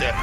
робите?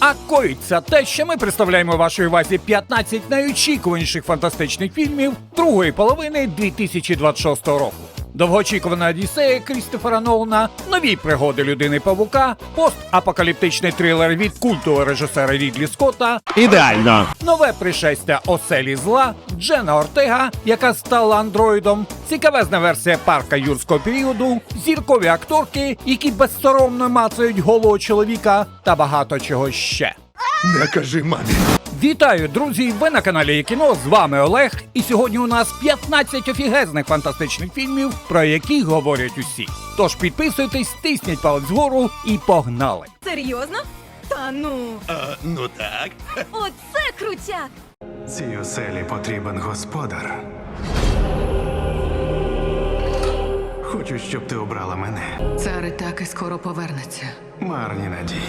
А коїться те, що ми представляємо вашій увазі 15 найочікуваніших фантастичних фільмів другої половини 2026 року. Довгоочікувана Одіссея Крістофера Нолана, нові пригоди Людини-павука, постапокаліптичний трилер від культового режисера Рідлі Скотта, Ідеально. нове пришестя оселі зла, Джена Ортега, яка стала андроїдом, цікавезна версія парка юрського періоду, зіркові акторки, які безсоромно мацають голого чоловіка та багато чого ще. Не кажи мамі. Вітаю, друзі! Ви на каналі Є-кіно, з вами Олег, і сьогодні у нас 15 офігезних фантастичних фільмів, про які говорять усі. Тож підписуйтесь, тисніть палець вгору і погнали! Серйозно? Та ну, Ну так. оце крутяк! Цій оселі потрібен господар. Хочу, щоб ти обрала мене. Цар і так і скоро повернеться. Марні надії.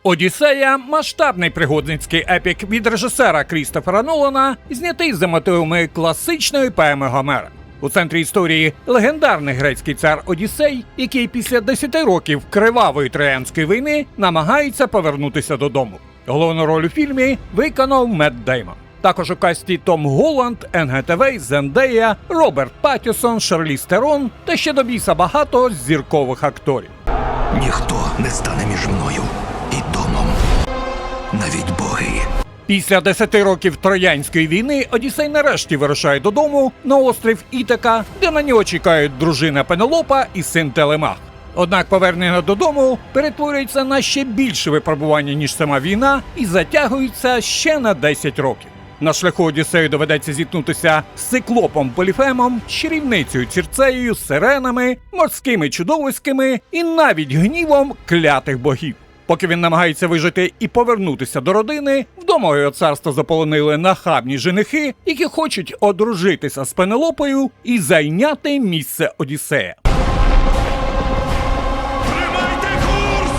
«Одіссея» – масштабний пригодницький епік від режисера Крістофера Нолана, знятий за мотивами класичної поеми Гомера. У центрі історії легендарний грецький цар Одіссей, який після 10 років кривавої Троянської війни намагається повернутися додому. Головну роль у фільмі виконав Метт Деймон. Також у касті Том Голланд, Енн Гетевей, Зендея, Роберт Паттінсон, Шарліз Терон та ще до біса багато зіркових акторів. Ніхто не стане між мною і домом. Навіть боги. Після 10 років Троянської війни Одіссей нарешті вирушає додому на острів Ітака, де на нього чекають дружина Пенелопа і син Телемах. Однак повернення додому перетворюється на ще більше випробування, ніж сама війна, і затягується ще на 10 років. На шляху Одіссею доведеться зіткнутися з циклопом Поліфемом, чарівницею Цірцеєю, сиренами, морськими чудовиськами і навіть гнівом клятих богів. Поки він намагається вижити і повернутися до родини, вдома його царство заполонили нахабні женихи, які хочуть одружитися з Пенелопою і зайняти місце Одіссея. Тримайте курс!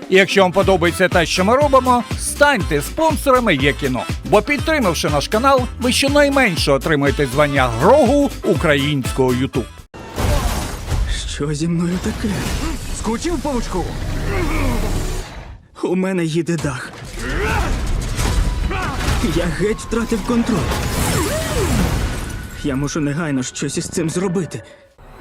І якщо вам подобається те, що ми робимо, станьте спонсорами Є-кіно. Бо підтримавши наш канал, ви щонайменше отримаєте звання Грогу українського Ютуб. Що зі мною таке? Скучив, павучку? У мене їде дах. Я геть втратив контроль. Я мушу негайно щось із цим зробити.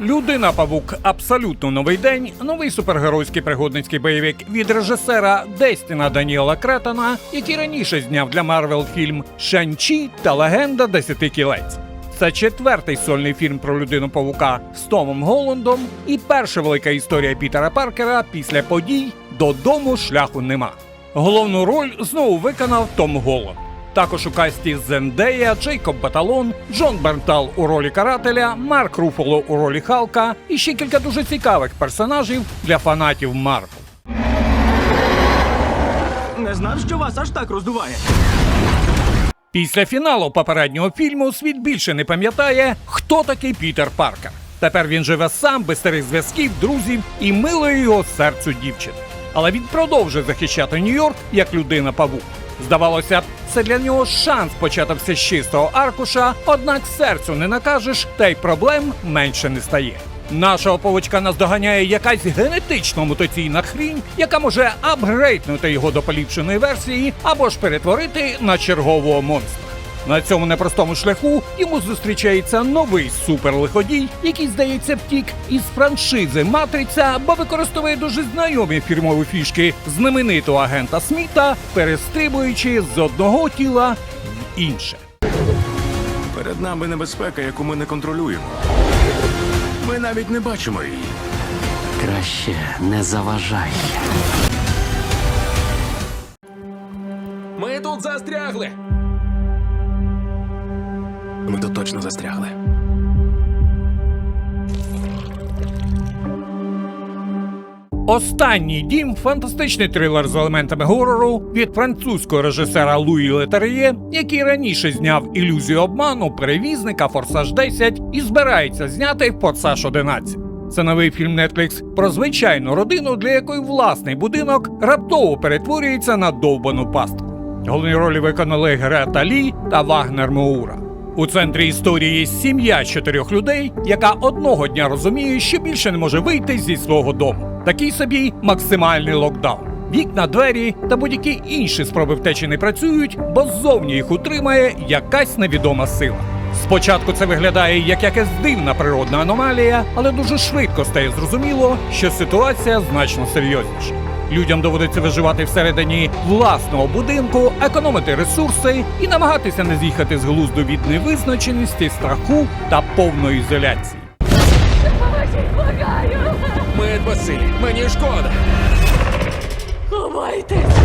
Людина-павук – абсолютно новий день, новий супергеройський пригодницький бойовик від режисера Дестіна Даніела Кретона, який раніше зняв для Марвел фільм «Шан-Чі та легенда 10 кілець». Це 4-й сольний фільм про Людину-павука з Томом Голландом і перша велика історія Пітера Паркера після подій «Додому шляху нема». Головну роль знову виконав Том Голланд. Також у касті Зендея, Джейкоб Баталон, Джон Бернтал у ролі карателя, Марк Руффало у ролі Халка і ще кілька дуже цікавих персонажів для фанатів Марвел. Не знав, що вас аж так роздуває. Після фіналу попереднього фільму світ більше не пам'ятає, хто такий Пітер Паркер. Тепер він живе сам, без старих зв'язків, друзів і милої його серцю дівчини. Але він продовжує захищати Нью-Йорк як людина-павук. Здавалося б, це для нього шанс почати все з чистого аркуша, однак серцю не накажеш, та й проблем менше не стає. Нашого павучка наздоганяє якась генетично мутаційна хрінь, яка може апгрейднути його до поліпшеної версії або ж перетворити на чергового монстра. На цьому непростому шляху йому зустрічається новий суперлиходій, який, здається, втік із франшизи «Матриця», бо використовує дуже знайомі фірмові фішки знаменитого агента Сміта, перестрибуючи з одного тіла в інше. Перед нами небезпека, яку ми не контролюємо. Ми навіть не бачимо її. Краще не заважай. Ми тут застрягли. Ми тут точно застрягли. «Останній дім» – фантастичний трилер з елементами горору від французького режисера Луї Летер'є, який раніше зняв «Ілюзію обману», «Перевізника», «Форсаж 10» і збирається зняти «Форсаж 11». Це новий фільм Netflix про звичайну родину, для якої власний будинок раптово перетворюється на довбану пастку. Головні ролі виконали Грета Лі та Вагнер Моура. У центрі історії сім'я з 4 людей, яка одного дня розуміє, що більше не може вийти зі свого дому. Такий собі максимальний локдаун. Вікна, двері та будь-які інші спроби втечі не працюють, бо ззовні їх утримає якась невідома сила. Спочатку це виглядає як якась дивна природна аномалія, але дуже швидко стає зрозуміло, що ситуація значно серйозніша. Людям доводиться виживати всередині власного будинку, економити ресурси і намагатися не з'їхати з глузду від невизначеності, страху та повної ізоляції. Мед Василь, мені шкода. Ховайтесь!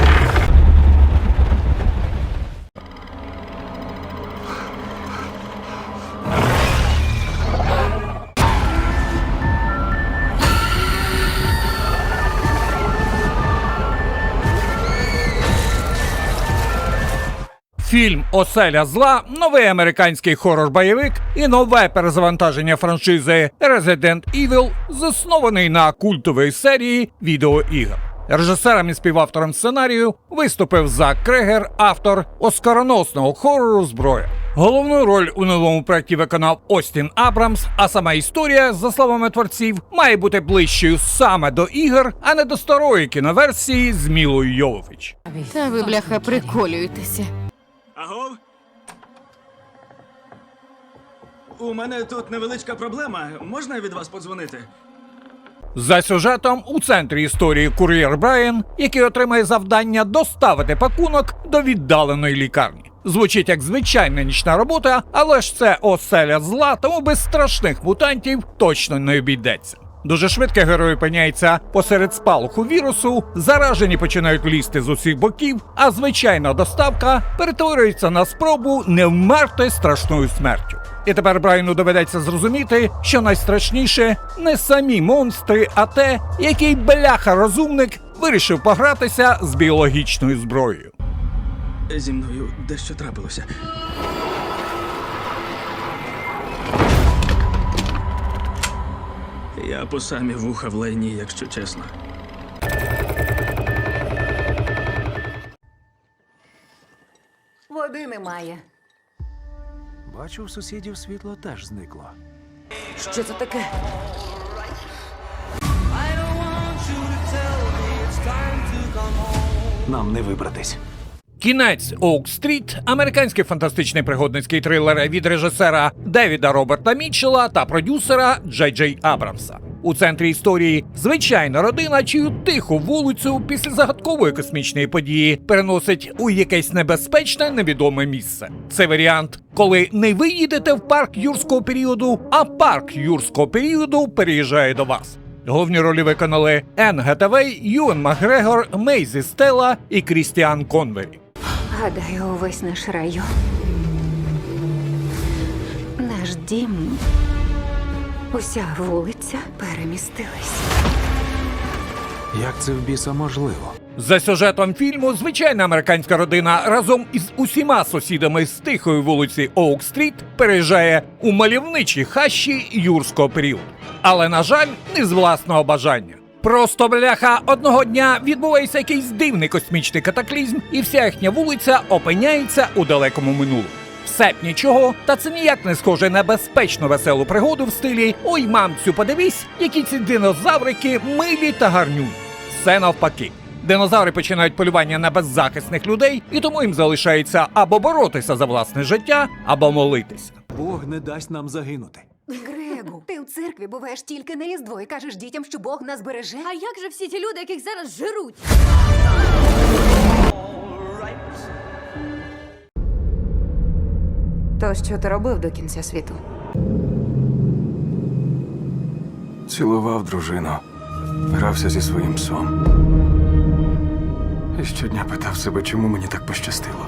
Фільм «Оселя зла» – новий американський хорор-бойовик і нове перезавантаження франшизи Resident Evil, заснований на культовій серії відеоігр. Режисером і співавтором сценарію виступив Зак Крегер, автор оскароносного хорору «Зброя». Головну роль у новому проєкті виконав Остін Абрамс, а сама історія, за словами творців, має бути ближчою саме до ігор, а не до старої кіноверсії з Мілою Йовович. Та ви, бляха, приколюєтеся. Агов? У мене тут невеличка проблема. Можна від вас подзвонити? За сюжетом у центрі історії кур'єр Брайан, який отримає завдання доставити пакунок до віддаленої лікарні. Звучить як звичайна нічна робота, але ж це оселя зла, тому без страшних мутантів точно не обійдеться. Дуже швидко герой опиняється посеред спалаху вірусу, заражені починають лізти з усіх боків, а звичайна доставка перетворюється на спробу не вмерти страшною смертю. І тепер Брайану доведеться зрозуміти, що найстрашніше не самі монстри, а те, який бляха-розумник вирішив погратися з біологічною зброєю. Зі мною дещо трапилося. Я по самі вуха в лайні, якщо чесно. Води немає. Бачу, у сусідів світло теж зникло. Що це таке? Нам не вибратись. «Кінець Оук-стріт» – американський фантастичний пригодницький трилер від режисера Девіда Роберта Мітчелла та продюсера Джей Джей Абрамса. У центрі історії звичайна родина, чию тиху вулицю після загадкової космічної події переносить у якесь небезпечне невідоме місце. Це варіант, коли не ви їдете в парк юрського періоду, а парк юрського періоду переїжджає до вас. Головні ролі виконали Енн Гетавей, Юен Макгрегор, Мейзі Стелла і Крістіан Конвері. Гадаю, увесь наш район. Наш дім. Уся вулиця перемістилась. Як це в біса можливо? За сюжетом фільму звичайна американська родина разом із усіма сусідами з тихої вулиці Оук-стріт переїжджає у мальовничі хащі юрського періоду. Але, на жаль, не з власного бажання. Просто, бляха, одного дня відбувається якийсь дивний космічний катаклізм, і вся їхня вулиця опиняється у далекому минулому. Все б нічого, та це ніяк не схоже на безпечну веселу пригоду в стилі «Ой, мамцю, подивись, які ці динозаврики милі та гарнюні». Все навпаки. Динозаври починають полювання на беззахисних людей, і тому їм залишається або боротися за власне життя, або молитися. Бог не дасть нам загинути. Грегу, ти в церкві буваєш тільки на Різдво і кажеш дітям, що Бог нас береже. А як же всі ті люди, яких зараз жируть? То що ти робив до кінця світу? Цілував дружину, грався зі своїм псом. І щодня питав себе, чому мені так пощастило.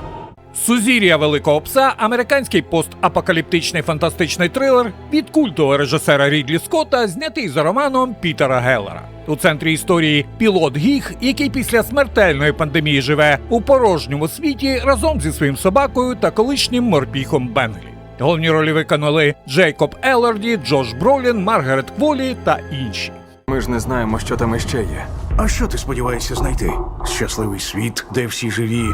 «Сузір'я Великого Пса» – американський постапокаліптичний фантастичний трилер від культового режисера Рідлі Скотта, знятий за романом Пітера Геллера. У центрі історії пілот Гіг, який після смертельної пандемії живе у порожньому світі разом зі своїм собакою та колишнім морпіхом Бенглі. Головні ролі виконали Джейкоб Елорді, Джош Бролін, Маргарет Кволі та інші. Ми ж не знаємо, що там іще є. А що ти сподіваєшся знайти? Щасливий світ, де всі живі,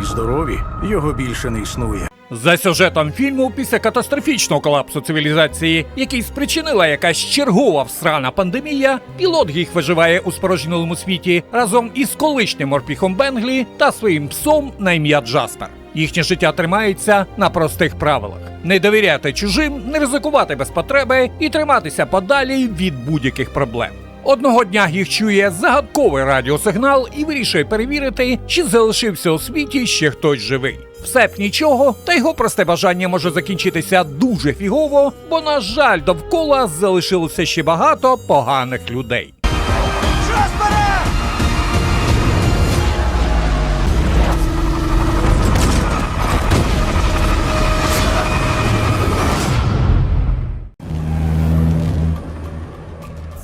І здорові, його більше не існує. За сюжетом фільму, після катастрофічного колапсу цивілізації, який спричинила якась чергова всрана пандемія, пілот Гіг виживає у спорожнілому світі разом із колишнім морпіхом Бенглі та своїм псом на ім'я Джаспер. Їхнє життя тримається на простих правилах: не довіряти чужим, не ризикувати без потреби і триматися подалі від будь-яких проблем. Одного дня Гіг чує загадковий радіосигнал і вирішує перевірити, чи залишився у світі ще хтось живий. Все б нічого, та його просте бажання може закінчитися дуже фігово, бо, на жаль, довкола залишилося ще багато поганих людей.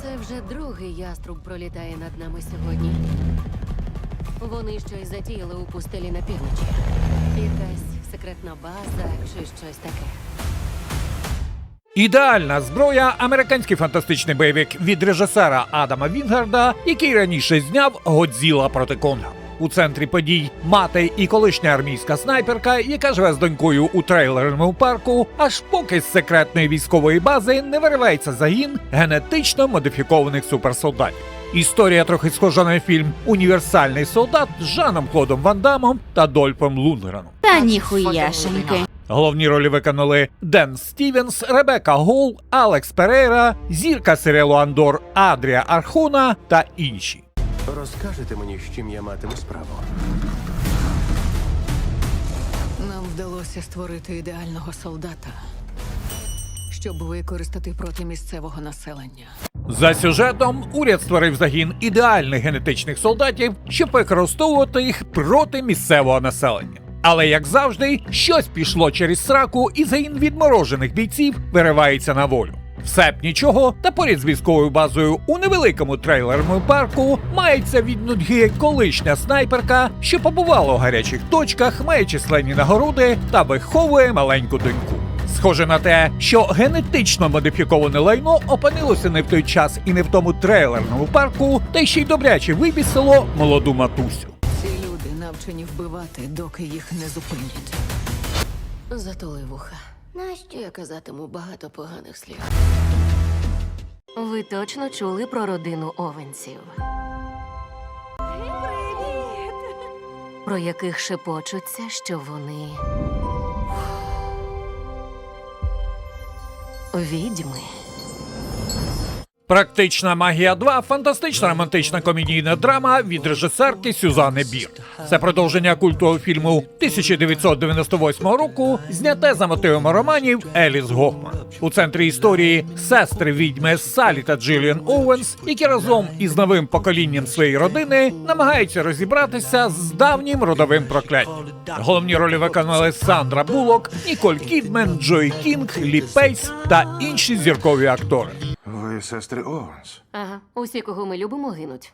Це вже другий яструб пролітає над нами сьогодні. Вони щось затіяли у пустелі на півночі. Якась секретна база чи щось таке. Ідеальна зброя – американський фантастичний бойовик від режисера Адама Вінгарда, який раніше зняв «Годзіла проти Конга». У центрі подій мати і колишня армійська снайперка, яка живе з донькою у трейлерному парку, аж поки з секретної військової бази не виривається загін генетично модифікованих суперсолдатів. Історія трохи схожа на фільм «Універсальний солдат» з Жаном Клодом Ван Дамом та Дольфом Лундгреном. Та ніхуяшеньки. Головні ролі виконали Ден Стівенс, Ребекка Голл, Алекс Перейра, зірка серіалу «Андор» Адрія Архона та інші. Розкажете мені, з чим я матиму справу? Нам вдалося створити ідеального солдата, щоб використати проти місцевого населення. За сюжетом, уряд створив загін ідеальних генетичних солдатів, щоб використовувати їх проти місцевого населення. Але, як завжди, щось пішло через сраку, і загін відморожених бійців виривається на волю. Все б нічого, та поряд з військовою базою у невеликому трейлерному парку мається від нудьги колишня снайперка, що побувала у гарячих точках, має численні нагороди та виховує маленьку доньку. Схоже на те, що генетично модифіковане лайно опинилося не в той час і не в тому трейлерному парку, та ще й добряче вибісило молоду матусю. Ці люди навчені вбивати, доки їх не зупинять. Затули вуха. Нащо я казатиму багато поганих слів? Ви точно чули про родину Овенсів? Привіт! Про яких шепочуться, що вони... відьми. «Практична магія 2» – фантастична романтична комедійна драма від режисерки Сюзанни Бір. Це продовження культового фільму 1998 року, зняте за мотивами романів Еліс Гофман. У центрі історії сестри відьми Саллі та Джиліан Оуенс, які разом із новим поколінням своєї родини намагаються розібратися з давнім родовим прокляттям. Головні ролі виконали Сандра Буллок, Ніколь Кідмен, Джої Кінг, Лі Пейс та інші зіркові актори. Ви сестри Оуенс? Ага, усі, кого ми любимо, гинуть.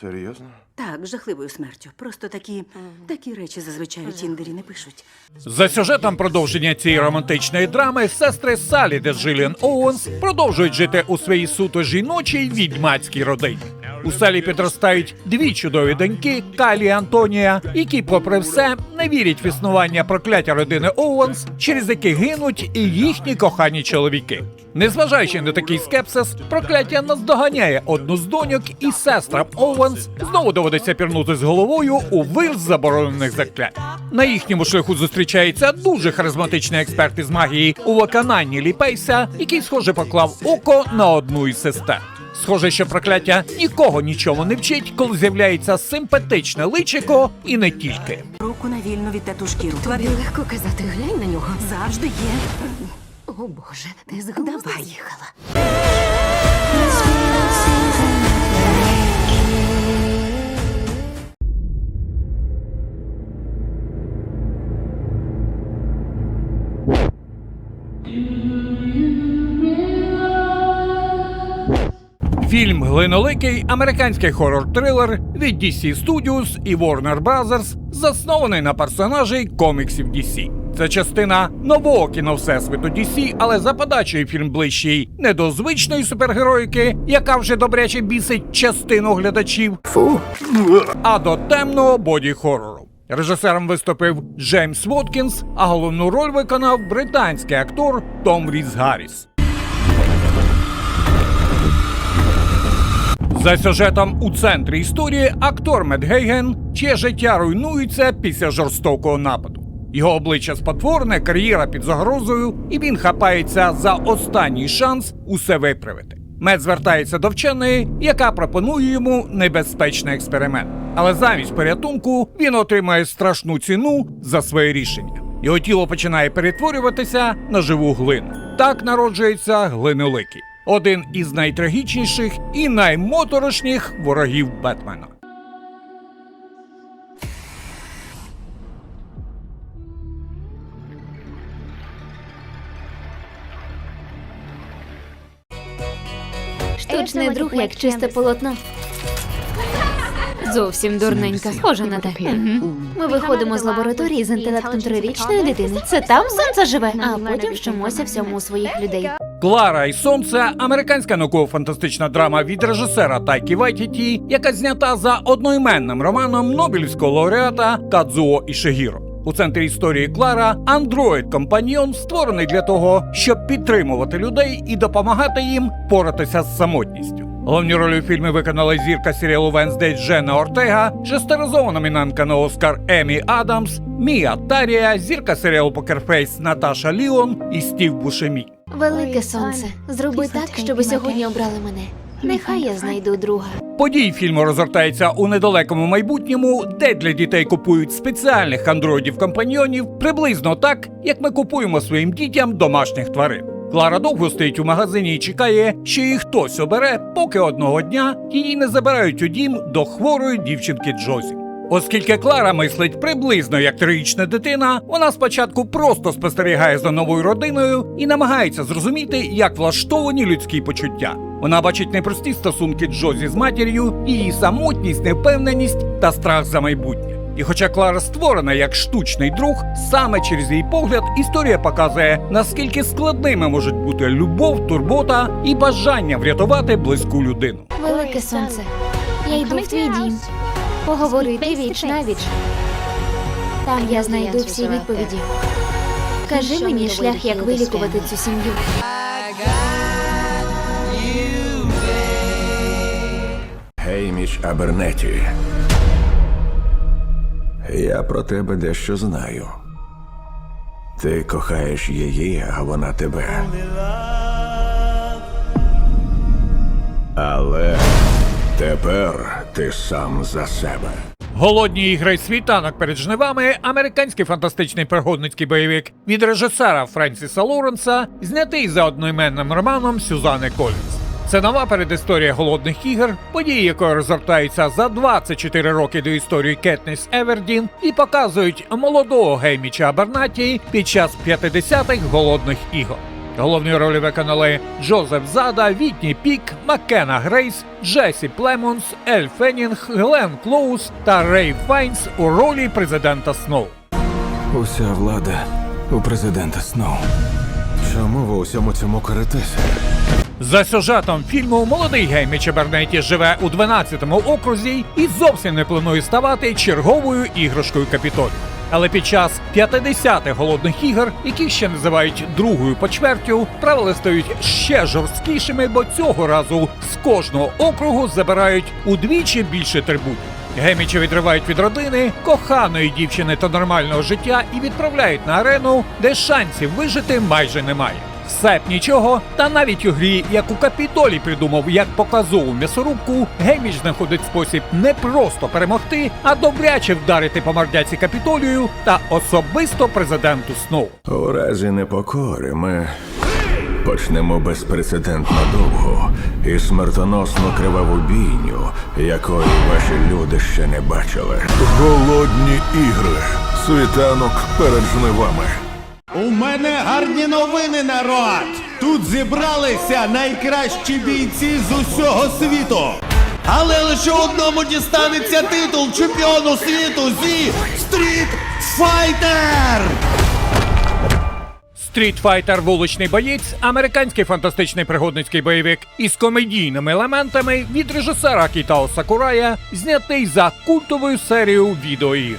Серйозно? Так, жахливою смертю. Просто такі речі зазвичай у Тіндері не пишуть. За сюжетом продовження цієї романтичної драми сестри Саллі та Джиліан Оуенс продовжують жити у своїй суто жіночій відьмацькій родині. У Саллі підростають дві чудові доньки Калі і Антонія, які, попри все, не вірять в існування прокляття родини Оуенс, через які гинуть і їхні кохані чоловіки. Незважаючи на такий скепсис, прокляття наздоганяє одну з доньок, і сестрам Оуенс знову доводиться пірнути з головою у вир заборонених заклять. На їхньому шляху зустрічається дуже харизматичний експерт із магії у виконанні Лі Пейса, який, схоже, поклав око на одну із сестер. Схоже, що прокляття нікого нічому не вчить, коли з'являється симпатичне личико і не тільки. Руку на вільну від тату шкіру. Тобі легко казати, глянь на нього. Завжди є. О, Боже, ти з глузду Давай. з'їхала. Фільм «Глиноликий» – американський хорор-трилер від DC Studios і Warner Brothers, заснований на персонажі коміксів DC. Це частина нового кіновсесвіту DC, але за подачею фільм ближчий не до звичної супергероїки, яка вже добряче бісить частину глядачів, а до темного боді-хорору. Режисером виступив Джеймс Воткінс, а головну роль виконав британський актор Том Різ Гарріс. За сюжетом у центрі історії актор Мет Гейген, чиє життя руйнується після жорстокого нападу. Його обличчя спотворене, кар'єра під загрозою, і він хапається за останній шанс усе виправити. Мет звертається до вченої, яка пропонує йому небезпечний експеримент. Але замість порятунку він отримає страшну ціну за своє рішення. Його тіло починає перетворюватися на живу глину. Так народжується Глиноликий. Один із найтрагічніших і наймоторошніших ворогів Бетмена. Штучний друг, як чисте полотно. Зовсім дурненька. Схоже на те. Ми виходимо з лабораторії з інтелектом 3-річної дитини. Це там сонце живе, а потім вчимося всьому у своїх людей. «Клара і сонце» – американська науково-фантастична драма від режисера Тайкі Вайтіті, яка знята за одноіменним романом Нобелівського лауреата Кадзуо Ішигіро. У центрі історії Клара – андроїд-компаньйон, створений для того, щоб підтримувати людей і допомагати їм поратися з самотністю. Головні ролі у фільмі виконали зірка серіалу «Венсдей» Дженна Ортега, шестиразова номінантка на Оскар Емі Адамс, Мія Тарія, зірка серіалу «Покерфейс» Наташа Ліон і Стів Бушемі. Велике сонце, зроби так, щоб сьогодні обрали мене. Нехай я знайду друга. Події фільму розгортаються у недалекому майбутньому, де для дітей купують спеціальних андроїдів-компаньйонів, приблизно так, як ми купуємо своїм дітям домашніх тварин. Клара довго стоїть у магазині і чекає, що її хтось обере, поки одного дня її не забирають у дім до хворої дівчинки Джозі. Оскільки Клара мислить приблизно як 3-річна дитина, вона спочатку просто спостерігає за новою родиною і намагається зрозуміти, як влаштовані людські почуття. Вона бачить непрості стосунки Джозі з матір'ю, її самотність, невпевненість та страх за майбутнє. І хоча Клара створена як штучний друг, саме через її погляд історія показує, наскільки складними можуть бути любов, турбота і бажання врятувати близьку людину. Велике сонце, я йду в твій дім. Поговорити віч навіч. Там я знайду всі відповіді. Кажи мені шлях, як вилікувати цю сім'ю. Гейміч Абернетті. Я про тебе дещо знаю. Ти кохаєш її, а вона тебе. Але тепер ти сам за себе. «Голодні ігри. Світанок перед жнивами» – американський фантастичний пригодницький бойовик від режисера Френсіса Лоуренса, знятий за одноіменним романом Сюзанни Колінс. Це нова передісторія «Голодних ігор», події якої розгортаються за 24 роки до історії Кетніс Евердін і показують молодого Гейміча Абернатті під час 50-х «Голодних ігор». Головні ролі виконали Джозеф Зада, Вітні Пік, Маккена Грейс, Джесі Племонс, Ель Феннінг, Глен Клоуз та Рей Файнс у ролі президента Сноу. Уся влада у президента Сноу. Чому ви усьому цьому коритеся? За сюжетом фільму молодий Гейміч Абернетті живе у 12-му окрузі і зовсім не планує ставати черговою іграшкою Капітолію. Але під час 50-х голодних ігор, які ще називають другою по чвертю, правила стають ще жорсткішими, бо цього разу з кожного округу забирають удвічі більше трибунів. Гейміча відривають від родини, коханої дівчини та нормального життя і відправляють на арену, де шансів вижити майже немає. Все б нічого, та навіть у грі, як у Капітолій придумав як показову м'ясорубку, Гейміч знаходить спосіб не просто перемогти, а добряче вдарити по мордяці Капітолію та особисто президенту Сноу. У разі непокори ми почнемо безпрецедентно довгу і смертоносну криваву бійню, якої ваші люди ще не бачили. Голодні ігри. Світанок перед жнивами. У мене гарні новини, народ! Тут зібралися найкращі бійці з усього світу! Але лише одному дістанеться титул чемпіону світу зі Street Fighter! Street Fighter – вуличний боєць – американський фантастичний пригодницький бойовик із комедійними елементами від режисера Кітао Сакурая, знятий за культовою серією відеоігр.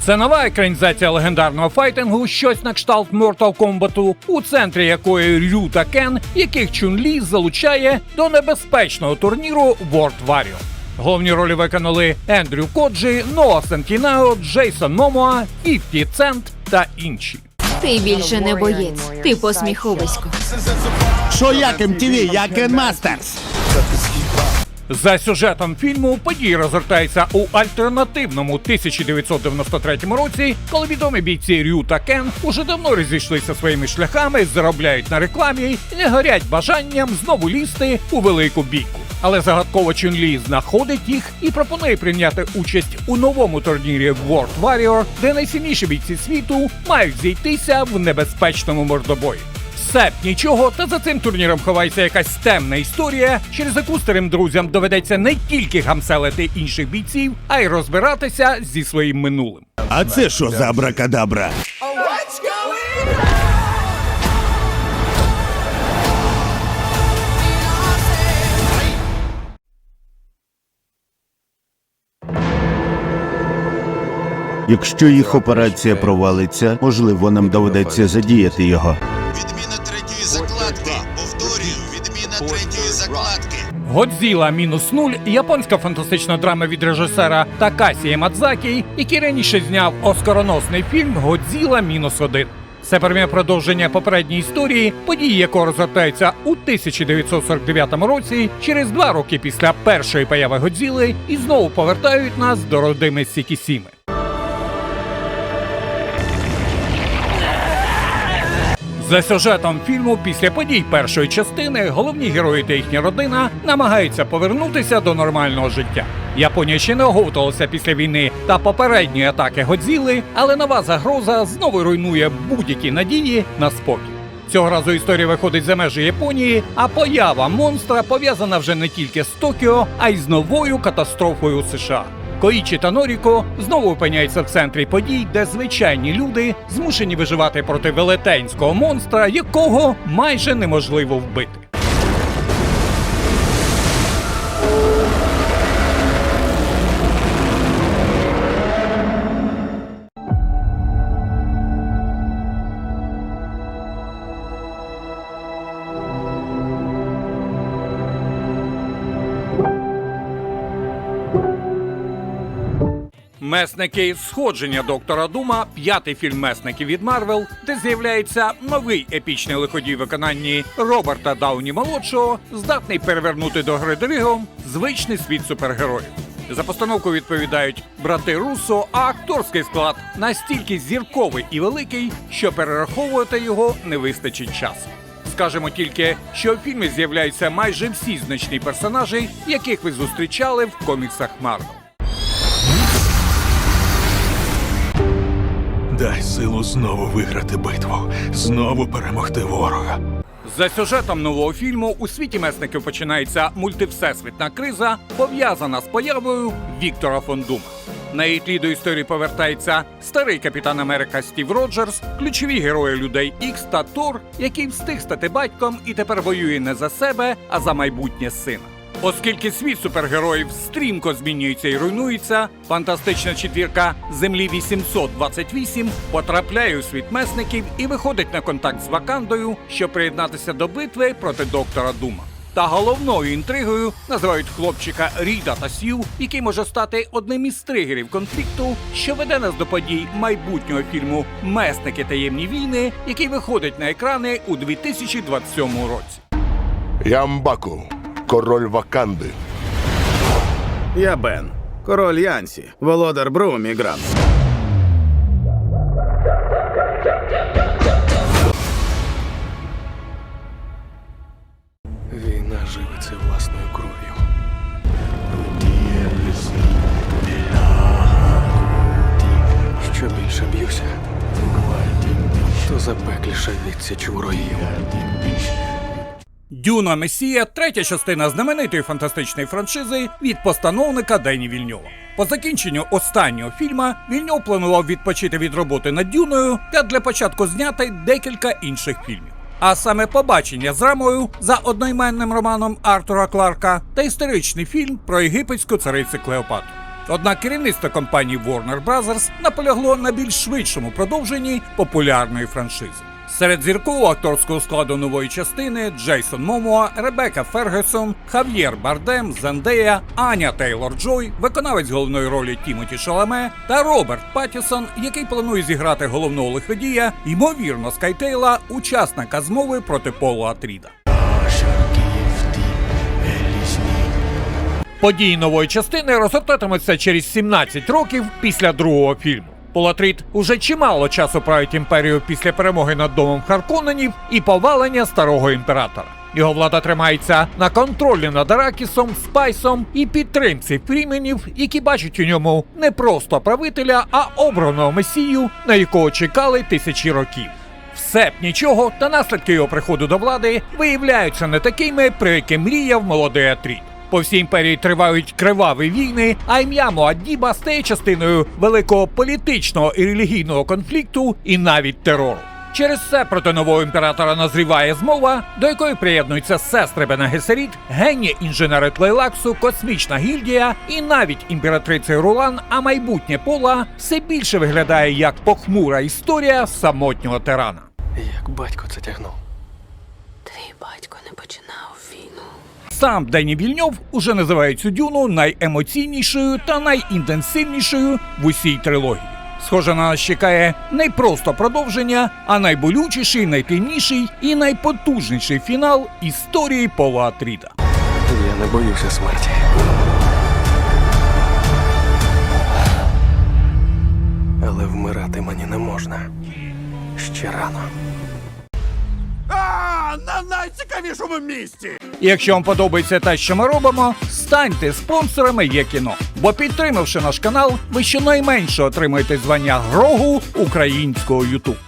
Це нова екранізація легендарного файтингу, щось на кшталт Mortal Kombat, у центрі якої Рю та Кен, яких Чун-Лі залучає до небезпечного турніру World Warrior. Головні ролі виконали Ендрю Коджі, Ноа Сентінео, Джейсон Момоа, 50 Цент та інші. Ти більше не боєць, ти посміховисько. Що як МТВ, я Кен Мастерс. За сюжетом фільму події розгортаються у альтернативному 1993 році, коли відомі бійці Рю та Кен уже давно розійшлися своїми шляхами, заробляють на рекламі і не горять бажанням знову лізти у велику бійку. Але загадково Чун-Лі знаходить їх і пропонує прийняти участь у новому турнірі World Warrior, де найсильніші бійці світу мають зійтися в небезпечному мордобої. Все б нічого, та за цим турніром ховається якась темна історія, через яку старим друзям доведеться не тільки гамселити інших бійців, а й розбиратися зі своїм минулим. А це що за абракадабра? Якщо їх операція провалиться, можливо, нам доведеться задіяти його. Відміна третьої закладки. Повторюю, відміна третьої закладки. «Годзіла мінус 0» – японська фантастична драма від режисера Такасі Ямадзакі, який раніше зняв оскароносний фільм «Годзіла мінус 1». Це пряме продовження попередньої історії, події якого розгортаються у 1949 році, через 2 роки після першої появи Годзіли, і знову повертають нас до родини Сікісіми. За сюжетом фільму, після подій першої частини, головні герої та їхня родина намагаються повернутися до нормального життя. Японія ще не оговталася після війни та попередньої атаки Годзіли, але нова загроза знову руйнує будь-які надії на спокій. Цього разу історія виходить за межі Японії, а поява монстра пов'язана вже не тільки з Токіо, а й з новою катастрофою у США. Коїчі та Норіко знову опиняються в центрі подій, де звичайні люди змушені виживати проти велетенського монстра, якого майже неможливо вбити. «Месники. Сходження доктора Дума» – 5-й фільм месників від Марвел, де з'являється новий епічний лиходій в виконанні Роберта Дауні-молодшого, здатний перевернути до гри дригом звичний світ супергероїв. За постановку відповідають брати Руссо, а акторський склад настільки зірковий і великий, що перераховувати його не вистачить часу. Скажемо тільки, що у фільмі з'являються майже всі значні персонажі, яких ви зустрічали в коміксах Марвел. Дай силу знову виграти битву, знову перемогти ворога. За сюжетом нового фільму у світі месників починається мультивсесвітна криза, пов'язана з появою Віктора фон Дума. На її тлі до історії повертається старий Капітан Америка Стів Роджерс, ключові герої Людей Ікс та Тор, який встиг стати батьком і тепер воює не за себе, а за майбутнє сина. Оскільки світ супергероїв стрімко змінюється і руйнується, фантастична четвірка Землі-828 потрапляє у світ месників і виходить на контакт з Вакандою, щоб приєднатися до битви проти доктора Дума. Та головною інтригою називають хлопчика Ріда та Сью, який може стати одним із тригерів конфлікту, що веде нас до подій майбутнього фільму «Месники. Таємні війни», який виходить на екрани у 2027 році. Я Мбаку, король Ваканди. Я Бен, король Янсі, володар Брум і Гран. Війна живиться власною кров'ю. Що більше б'юся, то запекліша відсіч ворогів. «Дюна. Месія» – третя частина знаменитої фантастичної франшизи від постановника Дені Вільньова. По закінченню останнього фільма Вільньов планував відпочити від роботи над «Дюною» та для початку зняти декілька інших фільмів. А саме «Побачення з Рамою» за одноіменним романом Артура Кларка та історичний фільм про єгипетську царицю Клеопатру. Однак керівництво компанії Warner Bros. Наполягло на більш швидшому продовженні популярної франшизи. Серед зіркового акторського складу нової частини Джейсон Момоа, Ребекка Фергюсон, Хав'єр Бардем, Зендея, Аня Тейлор-Джой, виконавець головної ролі Тімоті Шаламе та Роберт Паттісон, який планує зіграти головного лиходія, ймовірно Скайтейла, учасника змови проти Пола Атріда. Події нової частини розгортатимуться через 17 років після другого фільму. Пол Атрід уже чимало часу править імперію після перемоги над домом Харконненів і повалення старого імператора. Його влада тримається на контролі над Аракісом, Спайсом і підтримці фріменів, які бачать у ньому не просто правителя, а обраного месію, на якого чекали тисячі років. Все б нічого, та наслідки його приходу до влади виявляються не такими, про які мріяв молодий Атрід. По всій імперії тривають криваві війни, а ім'я Муаддіба стає частиною великого політичного і релігійного конфлікту і навіть терору. Через це проти нового імператора назріває змова, до якої приєднуються сестри Бене Гесеріт, генії інженери Тлейлаксу, космічна гільдія і навіть імператриця Рулан, а майбутнє Пола все більше виглядає як похмура історія самотнього тирана. Як батько це тягнув. Твій батько не починав війну. Сам Дені Вільньов уже називає цю дюну найемоційнішою та найінтенсивнішою в усій трилогії. Схоже, на нас чекає не просто продовження, а найболючіший, найтемніший і найпотужніший фінал історії Пола Атріда. Я не боюся смерті. Але вмирати мені не можна. Ще рано. На найцікавішому місці! І якщо вам подобається те, що ми робимо, станьте спонсорами Є-кіно. Бо підтримавши наш канал, ви щонайменше отримаєте звання Грогу українського YouTube.